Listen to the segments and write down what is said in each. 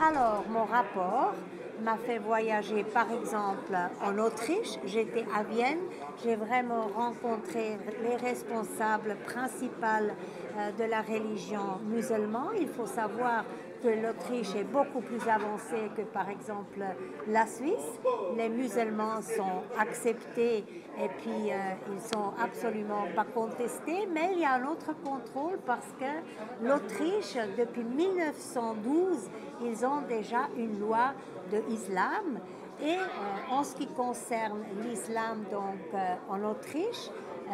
Alors, mon rapport m'a fait voyager, par exemple, en Autriche. J'étais à Vienne. J'ai vraiment rencontré les responsables principaux de la religion musulmane. Il faut savoir que l'Autriche est beaucoup plus avancée que, par exemple, la Suisse. Les musulmans sont acceptés et puis ils sont absolument pas contestés, mais il y a un autre contrôle parce que l'Autriche, depuis 1912, ils ont déjà une loi de l'islam. Et en ce qui concerne l'islam en Autriche,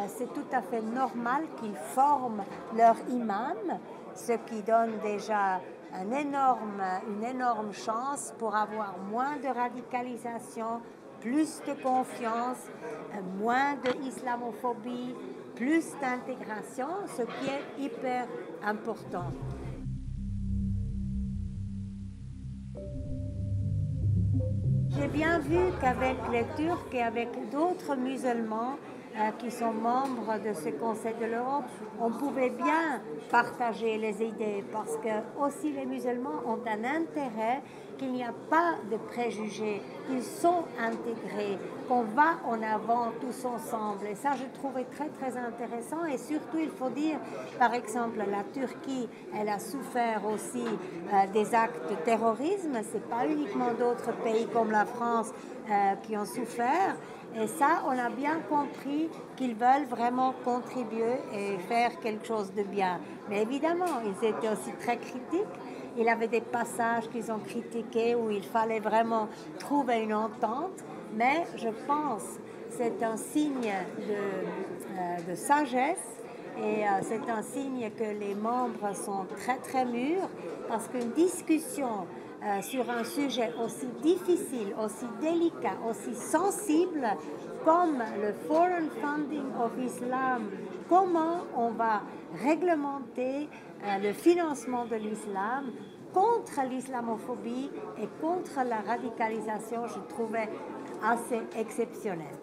c'est tout à fait normal qu'ils forment leur imam, ce qui donne déjà une énorme chance pour avoir moins de radicalisation, plus de confiance, moins d'islamophobie, plus d'intégration, ce qui est hyper important. J'ai bien vu qu'avec les Turcs et avec d'autres musulmans qui sont membres de ce Conseil de l'Europe, on pouvait bien partager les idées parce que aussi les musulmans ont un intérêt qu'il n'y a pas de préjugés, qu'ils sont intégrés, qu'on va en avant tous ensemble. Et ça, je trouvais très, très intéressant. Et surtout, il faut dire, par exemple, la Turquie, elle a souffert aussi des actes de terrorisme. Ce n'est pas uniquement d'autres pays comme la France qui ont souffert. Et ça, on a bien compris qu'ils veulent vraiment contribuer et faire quelque chose de bien. Mais évidemment, ils étaient aussi très critiques. Il y avait des passages qu'ils ont critiqués où il fallait vraiment trouver une entente. Mais je pense que c'est un signe de sagesse et c'est un signe que les membres sont très très mûrs parce qu'une discussion sur un sujet aussi difficile, aussi délicat, aussi sensible comme le Foreign Funding of Islam, comment on va réglementer le financement de l'islam contre l'islamophobie et contre la radicalisation, je trouvais assez exceptionnel.